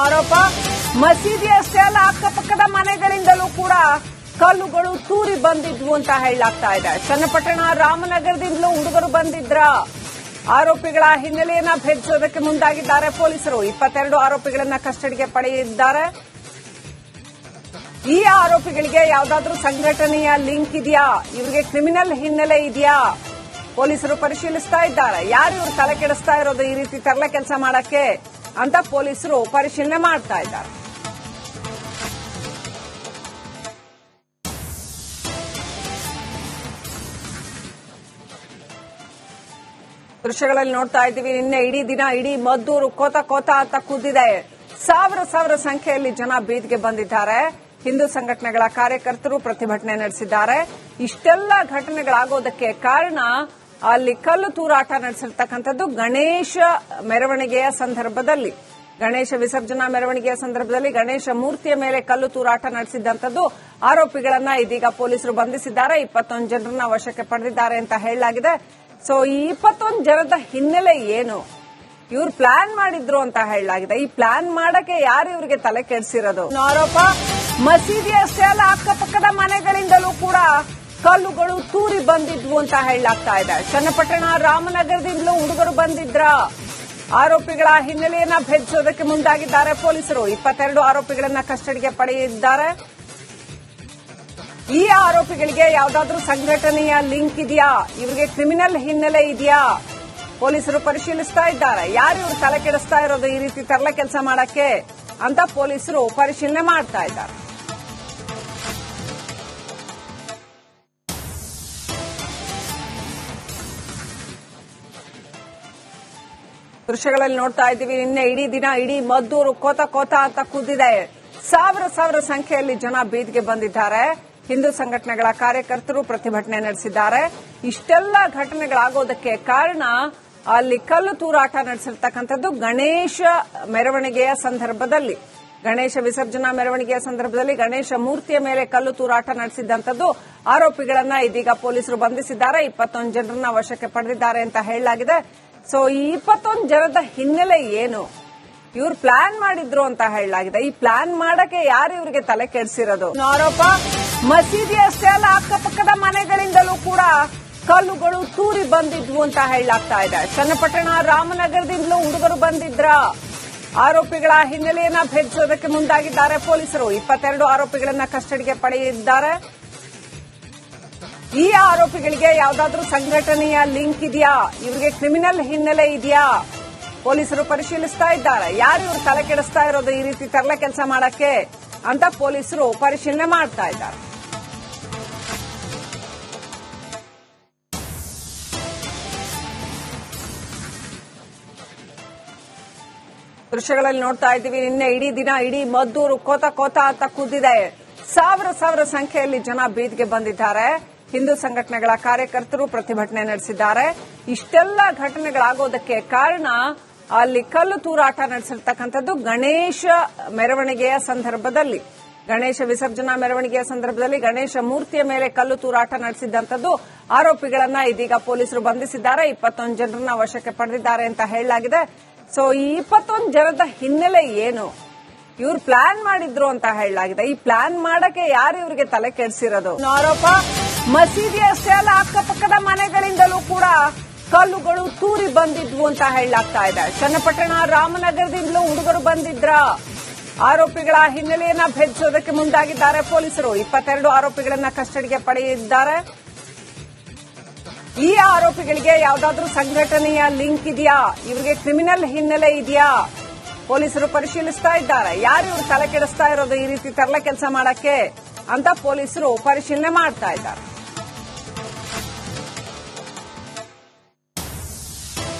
ಆರೋಪ ಮಸೀದಿ ಅಷ್ಟೇ ಅಲ್ಲ ಅಕ್ಕಪಕ್ಕದ ಮನೆಗಳಿಂದಲೂ ಕೂಡ ಕಲ್ಲುಗಳು ತೂರಿ ಬಂದಿದ್ವು ಅಂತ ಹೇಳಲಾಗ್ತಾ ಇದೆ. ಚನ್ನಪಟ್ಟಣ ರಾಮನಗರದಿಂದಲೂ ಹುಡುಗರು ಬಂದಿದ್ರ. ಆರೋಪಿಗಳ ಹಿನ್ನೆಲೆಯನ್ನ ಭೇದಿಸೋದಕ್ಕೆ ಮುಂದಾಗಿದ್ದಾರೆ ಪೊಲೀಸರು. 22 ಆರೋಪಿಗಳನ್ನ ಕಸ್ಟಡಿಗೆ ಪಡೆದಿದ್ದಾರೆ. ಈ ಆರೋಪಿಗಳಿಗೆ ಯಾವುದಾದ್ರೂ ಸಂಘಟನೆಯ ಲಿಂಕ್ ಇದೆಯಾ, ಇವರಿಗೆ ಕ್ರಿಮಿನಲ್ ಹಿನ್ನೆಲೆ ಇದೆಯಾ, ಪೊಲೀಸರು ಪರಿಶೀಲಿಸ್ತಾ ಇದ್ದಾರೆ. ಯಾರು ಇವರು ತಲೆ ಕೆಡಿಸ್ತಾ ಇರೋದು ಈ ರೀತಿ ತರಲೆ ಕೆಲಸ ಮಾಡಕ್ಕೆ ಅಂತ ಪೊಲೀಸರು ಪರಿಶೀಲನೆ ಮಾಡ್ತಾ ಇದ್ದಾರೆ. ದೃಶ್ಯಗಳಲ್ಲಿ ನೋಡ್ತಾ ಇದ್ದೀವಿ. ನಿನ್ನೆ ಇಡೀ ದಿನ ಇಡೀ ಮದ್ದೂರು ಕೋತ ಕೋತ ಅಂತ ಕುದ್ದಿದೆ. ಸಾವಿರ ಸಂಖ್ಯೆಯಲ್ಲಿ ಜನ ಬೀದಿಗೆ ಬಂದಿದ್ದಾರೆ. ಹಿಂದೂ ಸಂಘಟನೆಗಳ ಕಾರ್ಯಕರ್ತರು ಪ್ರತಿಭಟನೆ ನಡೆಸಿದ್ದಾರೆ. ಇಷ್ಟೆಲ್ಲ ಘಟನೆಗಳಾಗೋದಕ್ಕೆ ಕಾರಣ ಅಲ್ಲಿ ಕಲ್ಲು ತೂರಾಟ ನಡೆಸಿರ್ತಕ್ಕಂಥದ್ದು ಗಣೇಶ ಮೆರವಣಿಗೆಯ ಸಂದರ್ಭದಲ್ಲಿ, ಗಣೇಶ ವಿಸರ್ಜನಾ ಮೆರವಣಿಗೆಯ ಸಂದರ್ಭದಲ್ಲಿ ಗಣೇಶ ಮೂರ್ತಿಯ ಮೇಲೆ ಕಲ್ಲು ತೂರಾಟ ನಡೆಸಿದ್ದಂಥದ್ದು. ಆರೋಪಿಗಳನ್ನ ಇದೀಗ ಪೊಲೀಸರು ಬಂಧಿಸಿದ್ದಾರೆ. 21 ಜನರನ್ನ ವಶಕ್ಕೆ ಪಡೆದಿದ್ದಾರೆ ಅಂತ ಹೇಳಲಾಗಿದೆ. ಸೊ ಈ 21 ಜನದ ಹಿನ್ನೆಲೆ ಏನು, ಇವ್ರು ಪ್ಲಾನ್ ಮಾಡಿದ್ರು ಅಂತ ಹೇಳಲಾಗಿದೆ. ಈ ಪ್ಲಾನ್ ಮಾಡಕ್ಕೆ ಯಾರು ಇವರಿಗೆ ತಲೆ ಕೆಡಿಸಿರೋದು? ಆರೋಪ ಮಸೀದಿ ಅಷ್ಟೇ ಅಲ್ಲ ಅಕ್ಕಪಕ್ಕದ ಮನೆಗಳಿಂದಲೂ ಕೂಡ ಕಲ್ಲುಗಳು ತೂರಿ ಬಂದಿದ್ವು ಅಂತ ಹೇಳಲಾಗ್ತಾ ಇದೆ. ಚನ್ನಪಟ್ಟಣ ರಾಮನಗರದಿಂದಲೂ ಹುಡುಗರು ಬಂದಿದ್ರ. ಆರೋಪಿಗಳ ಹಿನ್ನೆಲೆಯನ್ನ ಭೇದಿಸೋದಕ್ಕೆ ಮುಂದಾಗಿದ್ದಾರೆ ಪೊಲೀಸರು. 22 ಆರೋಪಿಗಳನ್ನ ಕಸ್ಟಡಿಗೆ ಪಡೆದಿದ್ದಾರೆ. ಈ ಆರೋಪಿಗಳಿಗೆ ಯಾವುದಾದ್ರೂ ಸಂಘಟನೆಯ ಲಿಂಕ್ ಇದೆಯಾ, ಇವರಿಗೆ ಕ್ರಿಮಿನಲ್ ಹಿನ್ನೆಲೆ ಇದೆಯಾ, ಪೊಲೀಸರು ಪರಿಶೀಲಿಸ್ತಾ ಇದ್ದಾರೆ. ಯಾರು ಇವರು ತಲೆ ಕೆಡಿಸ್ತಾ ಇರೋದು ಈ ರೀತಿ ತರಲೆ ಕೆಲಸ ಮಾಡಕ್ಕೆ ಅಂತ ಪೊಲೀಸರು ಪರಿಶೀಲನೆ ಮಾಡ್ತಾ ಇದ್ದಾರೆ. ದೃಶ್ಯಗಳಲ್ಲಿ ನೋಡ್ತಾ ಇದ್ದೀವಿ. ನಿನ್ನೆ ಇಡೀ ದಿನ ಇಡೀ ಮದ್ದೂರು ಕೋತ ಕೋತ ಅಂತ ಕುದ್ದಿದೆ. ಸಾವಿರ ಸಂಖ್ಯೆಯಲ್ಲಿ ಜನ ಬೀದಿಗೆ ಬಂದಿದ್ದಾರೆ. ಹಿಂದೂ ಸಂಘಟನೆಗಳ ಕಾರ್ಯಕರ್ತರು ಪ್ರತಿಭಟನೆ ನಡೆಸಿದ್ದಾರೆ. ಇಷ್ಟೆಲ್ಲ ಘಟನೆಗಳಾಗೋದಕ್ಕೆ ಕಾರಣ ಅಲ್ಲಿ ಕಲ್ಲು ತೂರಾಟ ನಡೆಸಿರ್ತಕ್ಕಂಥದ್ದು ಗಣೇಶ ಮೆರವಣಿಗೆಯ ಸಂದರ್ಭದಲ್ಲಿ, ಗಣೇಶ ವಿಸರ್ಜನಾ ಮೆರವಣಿಗೆಯ ಸಂದರ್ಭದಲ್ಲಿ ಗಣೇಶ ಮೂರ್ತಿಯ ಮೇಲೆ ಕಲ್ಲು ತೂರಾಟ ನಡೆಸಿದ್ದಂಥದ್ದು. ಆರೋಪಿಗಳನ್ನ ಇದೀಗ ಪೊಲೀಸರು ಬಂಧಿಸಿದ್ದಾರೆ. 21 ಜನರನ್ನ ವಶಕ್ಕೆ ಪಡೆದಿದ್ದಾರೆ ಅಂತ ಹೇಳಲಾಗಿದೆ. ಸೊ ಈ 21 ಜನದ ಹಿನ್ನೆಲೆ ಏನು, ಇವ್ರು ಪ್ಲಾನ್ ಮಾಡಿದ್ರು ಅಂತ ಹೇಳಲಾಗಿದೆ. ಈ ಪ್ಲಾನ್ ಮಾಡಕ್ಕೆ ಯಾರು ಇವರಿಗೆ ತಲೆ ಕೆಡಿಸಿರೋದು? ಆರೋಪ ಮಸೀದಿ ಅಷ್ಟೇ ಅಲ್ಲ ಅಕ್ಕಪಕ್ಕದ ಮನೆಗಳಿಂದಲೂ ಕೂಡ ಕಲ್ಲುಗಳು ತೂರಿ ಬಂದಿದ್ವು ಅಂತ ಹೇಳಲಾಗ್ತಾ ಇದೆ. ಚನ್ನಪಟ್ಟಣ ರಾಮನಗರದಿಂದಲೂ ಹುಡುಗರು ಬಂದಿದ್ರ. ಆರೋಪಿಗಳ ಹಿನ್ನೆಲೆಯನ್ನ ಭೇದಿಸೋದಕ್ಕೆ ಮುಂದಾಗಿದ್ದಾರೆ ಪೊಲೀಸರು. 22 ಆರೋಪಿಗಳನ್ನ ಕಸ್ಟಡಿಗೆ ಪಡೆದಿದ್ದಾರೆ. ಈ ಆರೋಪಿಗಳಿಗೆ ಯಾವುದಾದ್ರೂ ಸಂಘಟನೆಯ ಲಿಂಕ್ ಇದೆಯಾ, ಇವರಿಗೆ ಕ್ರಿಮಿನಲ್ ಹಿನ್ನೆಲೆ ಇದೆಯಾ, ಪೊಲೀಸರು ಪರಿಶೀಲಿಸ್ತಾ ಇದ್ದಾರೆ. ಯಾರು ಇವರು ತಲೆ ಕೆಡಿಸ್ತಾ ಇರೋದು ಈ ರೀತಿ ತರಲೆ ಕೆಲಸ ಮಾಡಕ್ಕೆ ಅಂತ ಪೊಲೀಸರು ಪರಿಶೀಲನೆ ಮಾಡ್ತಾ ಇದ್ದಾರೆ. ದೃಶ್ಯಗಳಲ್ಲಿ ನೋಡ್ತಾ ಇದ್ದೀವಿ. ನಿನ್ನೆ ಇಡೀ ದಿನ ಇಡೀ ಮದ್ದೂರು ಕೋತ ಕೋತ ಅಂತ ಕುದ್ದಿದೆ. ಸಾವಿರ ಸಂಖ್ಯೆಯಲ್ಲಿ ಜನ ಬೀದಿಗೆ ಬಂದಿದ್ದಾರೆ. ಹಿಂದೂ ಸಂಘಟನೆಗಳ ಕಾರ್ಯಕರ್ತರು ಪ್ರತಿಭಟನೆ ನಡೆಸಿದ್ದಾರೆ. ಇಷ್ಟೆಲ್ಲ ಘಟನೆಗಳಾಗೋದಕ್ಕೆ ಕಾರಣ ಅಲ್ಲಿ ಕಲ್ಲು ತೂರಾಟ ನಡೆಸಿರ್ತಕ್ಕಂಥದ್ದು ಗಣೇಶ ಮೆರವಣಿಗೆಯ ಸಂದರ್ಭದಲ್ಲಿ, ಗಣೇಶ ವಿಸರ್ಜನಾ ಮೆರವಣಿಗೆಯ ಸಂದರ್ಭದಲ್ಲಿ ಗಣೇಶ ಮೂರ್ತಿಯ ಮೇಲೆ ಕಲ್ಲು ತೂರಾಟ ನಡೆಸಿದ್ದಂಥದ್ದು. ಆರೋಪಿಗಳನ್ನ ಇದೀಗ ಪೊಲೀಸರು ಬಂಧಿಸಿದ್ದಾರೆ. 21 ಜನರನ್ನ ವಶಕ್ಕೆ ಪಡೆದಿದ್ದಾರೆ ಅಂತ ಹೇಳಲಾಗಿದೆ. ಸೊ ಈ 21 ಜನದ ಹಿನ್ನೆಲೆ ಏನು, ಇವ್ರು ಪ್ಲಾನ್ ಮಾಡಿದ್ರು ಅಂತ ಹೇಳಲಾಗಿದೆ. ಈ ಪ್ಲಾನ್ ಮಾಡಕ್ಕೆ ಯಾರು ಇವರಿಗೆ ತಲೆ ಕೆಡಿಸಿರೋದು? ಆರೋಪ ಮಸೀದಿ ಅಷ್ಟೇ ಅಲ್ಲ ಅಕ್ಕಪಕ್ಕದ ಮನೆಗಳಿಂದಲೂ ಕೂಡ ಕಲ್ಲುಗಳು ತೂರಿ ಬಂದಿದ್ವು ಅಂತ ಹೇಳಲಾಗ್ತಾ ಇದೆ. ಚನ್ನಪಟ್ಟಣ ರಾಮನಗರದಿಂದಲೂ ಹುಡುಗರು ಬಂದಿದ್ರ. ಆರೋಪಿಗಳ ಹಿನ್ನೆಲೆಯನ್ನ ಭೇದಿಸೋದಕ್ಕೆ ಮುಂದಾಗಿದ್ದಾರೆ ಪೊಲೀಸರು. 22 ಆರೋಪಿಗಳನ್ನ ಕಸ್ಟಡಿಗೆ ಪಡೆದಿದ್ದಾರೆ. ಈ ಆರೋಪಿಗಳಿಗೆ ಯಾವುದಾದ್ರೂ ಸಂಘಟನೆಯ ಲಿಂಕ್ ಇದೆಯಾ, ಇವರಿಗೆ ಕ್ರಿಮಿನಲ್ ಹಿನ್ನೆಲೆ ಇದೆಯಾ, ಪೊಲೀಸರು ಪರಿಶೀಲಿಸ್ತಾ ಇದ್ದಾರೆ. ಯಾರು ಇವರು ತಲೆ ಕೆಡಿಸ್ತಾ ಇರೋದು ಈ ರೀತಿ ತರಲೆ ಕೆಲಸ ಮಾಡಕ್ಕೆ ಅಂತ ಪೊಲೀಸರು ಪರಿಶೀಲನೆ ಮಾಡ್ತಾ ಇದ್ದಾರೆ.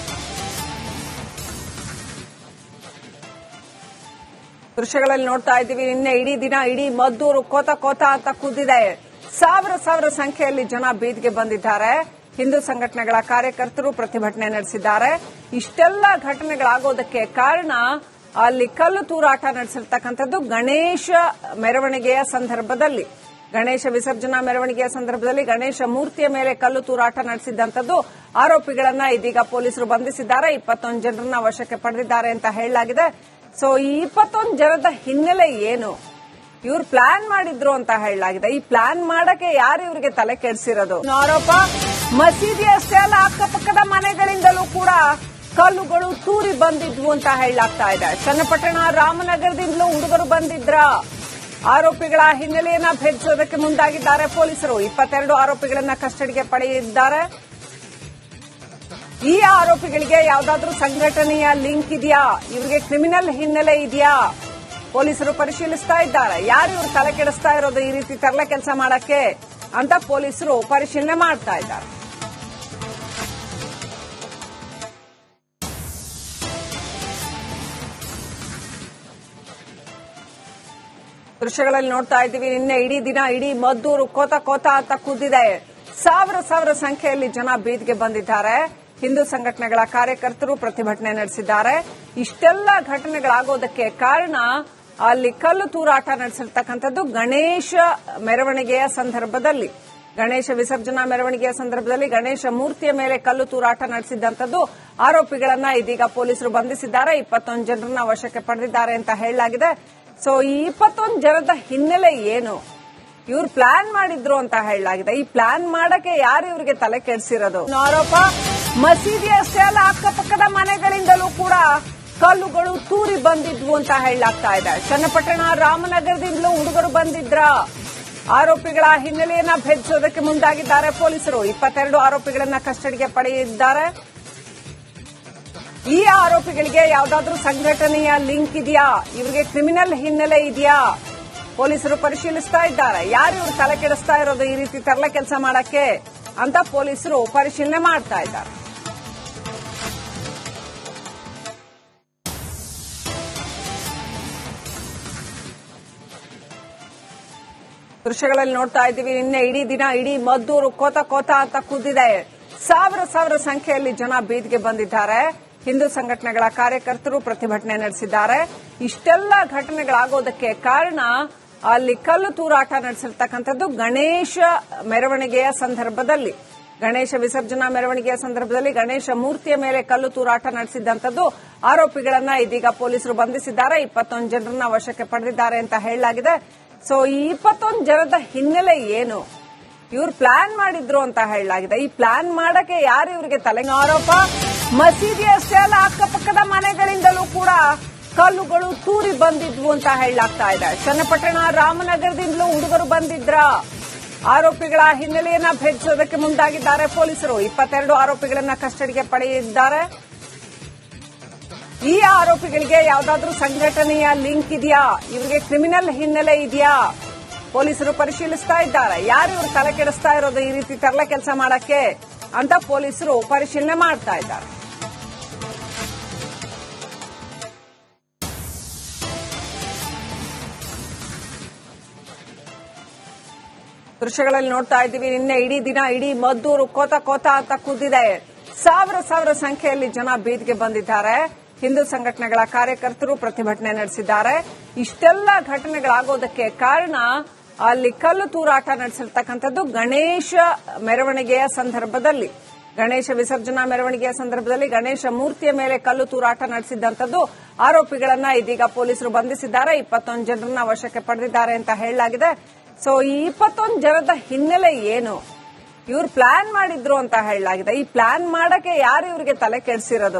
ದೃಶ್ಯಗಳಲ್ಲಿ ನೋಡ್ತಾ ಇದ್ದೀವಿ. ನಿನ್ನೆ ಇಡೀ ದಿನ ಇಡೀ ಮದ್ದೂರು ಕೋತ ಕೋತ ಅಂತ ಕುದ್ದಿದೆ. ಸಾವಿರ ಸಂಖ್ಯೆಯಲ್ಲಿ ಜನ ಬೀದಿಗೆ ಬಂದಿದ್ದಾರೆ. ಹಿಂದೂ ಸಂಘಟನೆಗಳ ಕಾರ್ಯಕರ್ತರು ಪ್ರತಿಭಟನೆ ನಡೆಸಿದ್ದಾರೆ. ಇಷ್ಟೆಲ್ಲ ಘಟನೆಗಳಾಗೋದಕ್ಕೆ ಕಾರಣ ಅಲ್ಲಿ ಕಲ್ಲು ತೂರಾಟ ನಡೆಸಿರ್ತಕ್ಕಂಥದ್ದು ಗಣೇಶ ಮೆರವಣಿಗೆಯ ಸಂದರ್ಭದಲ್ಲಿ, ಗಣೇಶ ವಿಸರ್ಜನಾ ಮೆರವಣಿಗೆಯ ಸಂದರ್ಭದಲ್ಲಿ ಗಣೇಶ ಮೂರ್ತಿಯ ಮೇಲೆ ಕಲ್ಲು ತೂರಾಟ ನಡೆಸಿದ್ದಂಥದ್ದು. ಆರೋಪಿಗಳನ್ನ ಇದೀಗ ಪೊಲೀಸರು ಬಂಧಿಸಿದ್ದಾರೆ. 21 ಜನರನ್ನ ವಶಕ್ಕೆ ಪಡೆದಿದ್ದಾರೆ ಅಂತ ಹೇಳಲಾಗಿದೆ. ಸೊ ಈ 21 ಜನದ ಹಿನ್ನೆಲೆ ಏನು? ಇವ್ರು ಪ್ಲಾನ್ ಮಾಡಿದ್ರು ಅಂತ ಹೇಳಲಾಗಿದೆ. ಈ ಪ್ಲಾನ್ ಮಾಡಕ್ಕೆ ಯಾರು ಇವರಿಗೆ ತಲೆ ಕೆಡಿಸಿರೋದು? ಆರೋಪ ಮಸೀದಿ ಅಷ್ಟೇ ಅಲ್ಲ, ಅಕ್ಕಪಕ್ಕದ ಮನೆಗಳಿಂದಲೂ ಕೂಡ ಕಲ್ಲುಗಳು ತೂರಿ ಬಂದಿದ್ವು ಅಂತ ಹೇಳಲಾಗ್ತಾ ಇದೆ. ಚನ್ನಪಟ್ಟಣ ರಾಮನಗರದಿಂದಲೂ ಹುಡುಗರು ಬಂದಿದ್ರ. ಆರೋಪಿಗಳ ಹಿನ್ನೆಲೆಯನ್ನ ಭೇದಿಸೋದಕ್ಕೆ ಮುಂದಾಗಿದ್ದಾರೆ ಪೊಲೀಸರು. 22 ಆರೋಪಿಗಳನ್ನ ಕಸ್ಟಡಿಗೆ ಪಡೆದಿದ್ದಾರೆ. ಈ ಆರೋಪಿಗಳಿಗೆ ಯಾವುದಾದ್ರೂ ಸಂಘಟನೆಯ ಲಿಂಕ್ ಇದೆಯಾ, ಇವರಿಗೆ ಕ್ರಿಮಿನಲ್ ಹಿನ್ನೆಲೆ ಇದೆಯಾ, ಪೊಲೀಸರು ಪರಿಶೀಲಿಸ್ತಾ ಇದ್ದಾರೆ. ಯಾರು ಇವರು ತಲೆ ಕೆಡಿಸ್ತಾ ಇರೋದು ಈ ರೀತಿ ತರಲೆ ಕೆಲಸ ಮಾಡಕ್ಕೆ ಅಂತ ಪೊಲೀಸರು ಪರಿಶೀಲನೆ ಮಾಡ್ತಾ ಇದ್ದಾರೆ. ದೃಶ್ಯಗಳಲ್ಲಿ ನೋಡ್ತಾ ಇದ್ದೀವಿ. ನಿನ್ನೆ ಇಡೀ ದಿನ ಇಡೀ ಮದ್ದೂರು ಕೋತ ಕೋತ ಅಂತ ಕುದ್ದಿದೆ. ಸಾವಿರ ಸಂಖ್ಯೆಯಲ್ಲಿ ಜನ ಬೀದಿಗೆ ಬಂದಿದ್ದಾರೆ. ಹಿಂದೂ ಸಂಘಟನೆಗಳ ಕಾರ್ಯಕರ್ತರು ಪ್ರತಿಭಟನೆ ನಡೆಸಿದ್ದಾರೆ. ಇಷ್ಟೆಲ್ಲ ಘಟನೆಗಳಾಗೋದಕ್ಕೆ ಕಾರಣ ಅಲ್ಲಿ ಕಲ್ಲು ತೂರಾಟ ನಡೆಸಿರ್ತಕ್ಕಂಥದ್ದು ಗಣೇಶ ಮೆರವಣಿಗೆಯ ಸಂದರ್ಭದಲ್ಲಿ, ಗಣೇಶ ವಿಸರ್ಜನಾ ಮೆರವಣಿಗೆಯ ಸಂದರ್ಭದಲ್ಲಿ ಗಣೇಶ ಮೂರ್ತಿಯ ಮೇಲೆ ಕಲ್ಲು ತೂರಾಟ ನಡೆಸಿದ್ದಂಥದ್ದು. ಆರೋಪಿಗಳನ್ನ ಇದೀಗ ಪೊಲೀಸರು ಬಂಧಿಸಿದ್ದಾರೆ. 21 ಜನರನ್ನ ವಶಕ್ಕೆ ಪಡೆದಿದ್ದಾರೆ ಅಂತ ಹೇಳಲಾಗಿದೆ. ಸೊ ಈ 21 ಜನದ ಹಿನ್ನೆಲೆ ಏನು? ಇವ್ರು ಪ್ಲಾನ್ ಮಾಡಿದ್ರು ಅಂತ ಹೇಳಲಾಗಿದೆ. ಈ ಪ್ಲಾನ್ ಮಾಡಕ್ಕೆ ಯಾರು ಇವರಿಗೆ ತಲೆ ಕೆಡಿಸಿರೋದು? ಆರೋಪ ಮಸೀದಿ ಅಷ್ಟೇ ಅಲ್ಲ, ಅಕ್ಕಪಕ್ಕದ ಮನೆಗಳಿಂದಲೂ ಕೂಡ ಕಲ್ಲುಗಳು ತೂರಿ ಬಂದಿದ್ವು ಅಂತ ಹೇಳಲಾಗ್ತಾ ಇದೆ. ಚನ್ನಪಟ್ಟಣ ರಾಮನಗರದಿಂದಲೂ ಹುಡುಗರು ಬಂದಿದ್ರ. ಆರೋಪಿಗಳ ಹಿನ್ನೆಲೆಯನ್ನ ಭೇದಿಸೋದಕ್ಕೆ ಮುಂದಾಗಿದ್ದಾರೆ ಪೊಲೀಸರು. 22 ಆರೋಪಿಗಳನ್ನ ಕಸ್ಟಡಿಗೆ ಪಡೆದಿದ್ದಾರೆ. ಈ ಆರೋಪಿಗಳಿಗೆ ಯಾವುದಾದ್ರೂ ಸಂಘಟನೆಯ ಲಿಂಕ್ ಇದೆಯಾ, ಇವರಿಗೆ ಕ್ರಿಮಿನಲ್ ಹಿನ್ನೆಲೆ ಇದೆಯಾ, ಪೊಲೀಸರು ಪರಿಶೀಲಿಸ್ತಾ ಇದ್ದಾರೆ. ಯಾರು ಇವರು ತಲೆ ಕೆಡಿಸ್ತಾ ಇರೋದು ಈ ರೀತಿ ತರಲೆ ಕೆಲಸ ಮಾಡಕ್ಕೆ ಅಂತ ಪೊಲೀಸರು ಪರಿಶೀಲನೆ ಮಾಡ್ತಾ ಇದ್ದಾರೆ. ದೃಶ್ಯಗಳಲ್ಲಿ ನೋಡ್ತಾ ಇದ್ದೀವಿ. ನಿನ್ನೆ ಇಡೀ ದಿನ ಇಡೀ ಮದ್ದೂರು ಕೋತ ಕೋತ ಅಂತ ಕುದ್ದಿದೆ. ಸಾವಿರ ಸಂಖ್ಯೆಯಲ್ಲಿ ಜನ ಬೀದಿಗೆ ಬಂದಿದ್ದಾರೆ. ಹಿಂದೂ ಸಂಘಟನೆಗಳ ಕಾರ್ಯಕರ್ತರು ಪ್ರತಿಭಟನೆ ನಡೆಸಿದ್ದಾರೆ. ಇಷ್ಟೆಲ್ಲ ಘಟನೆಗಳಾಗೋದಕ್ಕೆ ಕಾರಣ ಅಲ್ಲಿ ಕಲ್ಲು ತೂರಾಟ ನಡೆಸಿರ್ತಕ್ಕಂಥದ್ದು ಗಣೇಶ ಮೆರವಣಿಗೆಯ ಸಂದರ್ಭದಲ್ಲಿ, ಗಣೇಶ ವಿಸರ್ಜನಾ ಮೆರವಣಿಗೆಯ ಸಂದರ್ಭದಲ್ಲಿ ಗಣೇಶ ಮೂರ್ತಿಯ ಮೇಲೆ ಕಲ್ಲು ತೂರಾಟ ನಡೆಸಿದ್ದಂಥದ್ದು. ಆರೋಪಿಗಳನ್ನ ಇದೀಗ ಪೊಲೀಸರು ಬಂಧಿಸಿದ್ದಾರೆ. 21 ಜನರನ್ನ ವಶಕ್ಕೆ ಪಡೆದಿದ್ದಾರೆ ಅಂತ ಹೇಳಲಾಗಿದೆ. ಸೊ ಈ 21 ಜನದ ಹಿನ್ನೆಲೆ ಏನು? ಇವ್ರು ಪ್ಲಾನ್ ಮಾಡಿದ್ರು ಅಂತ ಹೇಳಲಾಗಿದೆ. ಈ ಪ್ಲಾನ್ ಮಾಡಕ್ಕೆ ಯಾರು ಇವರಿಗೆ ತಲೆ? ಆರೋಪ ಮಸೀದಿ ಅಷ್ಟೇ ಅಲ್ಲ, ಅಕ್ಕಪಕ್ಕದ ಮನೆಗಳಿಂದಲೂ ಕೂಡ ಕಲ್ಲುಗಳು ತೂರಿ ಬಂದಿದ್ವು ಅಂತ ಹೇಳಲಾಗ್ತಾ ಇದೆ. ಚನ್ನಪಟ್ಟಣ ರಾಮನಗರದಿಂದಲೂ ಹುಡುಗರು ಬಂದಿದ್ರ. ಆರೋಪಿಗಳ ಹಿನ್ನೆಲೆಯನ್ನ ಭೇದಿಸೋದಕ್ಕೆ ಮುಂದಾಗಿದ್ದಾರೆ ಪೊಲೀಸರು. 22 ಆರೋಪಿಗಳನ್ನ ಕಸ್ಟಡಿಗೆ ಪಡೆದಿದ್ದಾರೆ. ಈ ಆರೋಪಿಗಳಿಗೆ ಯಾವುದಾದ್ರೂ ಸಂಘಟನೆಯ ಲಿಂಕ್ ಇದೆಯಾ, ಇವರಿಗೆ ಕ್ರಿಮಿನಲ್ ಹಿನ್ನೆಲೆ ಇದೆಯಾ, ಪೊಲೀಸರು ಪರಿಶೀಲಿಸ್ತಾ ಇದ್ದಾರೆ. ಯಾರು ಇವರು ತಲೆ ಕೆಡಿಸ್ತಾ ಇರೋದು ಈ ರೀತಿ ತರಲೆ ಕೆಲಸ ಮಾಡಕ್ಕೆ ಅಂತ ಪೊಲೀಸರು ಪರಿಶೀಲನೆ ಮಾಡ್ತಾ ಇದ್ದಾರೆ. ದೃಶ್ಯಗಳಲ್ಲಿ ನೋಡ್ತಾ ಇದ್ದೀವಿ. ನಿನ್ನೆ ಇಡೀ ದಿನ ಇಡೀ ಮದ್ದೂರು ಕೋತ ಕೋತ ಅಂತ ಕುದ್ದಿದೆ. ಸಾವಿರ ಸಂಖ್ಯೆಯಲ್ಲಿ ಜನ ಬೀದಿಗೆ ಬಂದಿದ್ದಾರೆ. ಹಿಂದೂ ಸಂಘಟನೆಗಳ ಕಾರ್ಯಕರ್ತರು ಪ್ರತಿಭಟನೆ ನಡೆಸಿದ್ದಾರೆ. ಇಷ್ಟೆಲ್ಲ ಘಟನೆಗಳಾಗೋದಕ್ಕೆ ಕಾರಣ ಅಲ್ಲಿ ಕಲ್ಲು ತೂರಾಟ ನಡೆಸಿರ್ತಕ್ಕಂಥದ್ದು ಗಣೇಶ ಮೆರವಣಿಗೆಯ ಸಂದರ್ಭದಲ್ಲಿ, ಗಣೇಶ ವಿಸರ್ಜನಾ ಮೆರವಣಿಗೆಯ ಸಂದರ್ಭದಲ್ಲಿ ಗಣೇಶ ಮೂರ್ತಿಯ ಮೇಲೆ ಕಲ್ಲು ತೂರಾಟ ನಡೆಸಿದ್ದಂಥದ್ದು. ಆರೋಪಿಗಳನ್ನ ಇದೀಗ ಪೊಲೀಸರು ಬಂಧಿಸಿದ್ದಾರೆ. 21 ಜನರನ್ನ ವಶಕ್ಕೆ ಪಡೆದಿದ್ದಾರೆ ಅಂತ ಹೇಳಲಾಗಿದೆ. ಸೊ ಈ 21 ಜನದ ಹಿನ್ನೆಲೆ ಏನು? ಇವ್ರು ಪ್ಲಾನ್ ಮಾಡಿದ್ರು ಅಂತ ಹೇಳಲಾಗಿದೆ. ಈ ಪ್ಲಾನ್ ಮಾಡಕ್ಕೆ ಯಾರು ಇವರಿಗೆ ತಲೆ ಕೆಡಿಸಿರೋದು?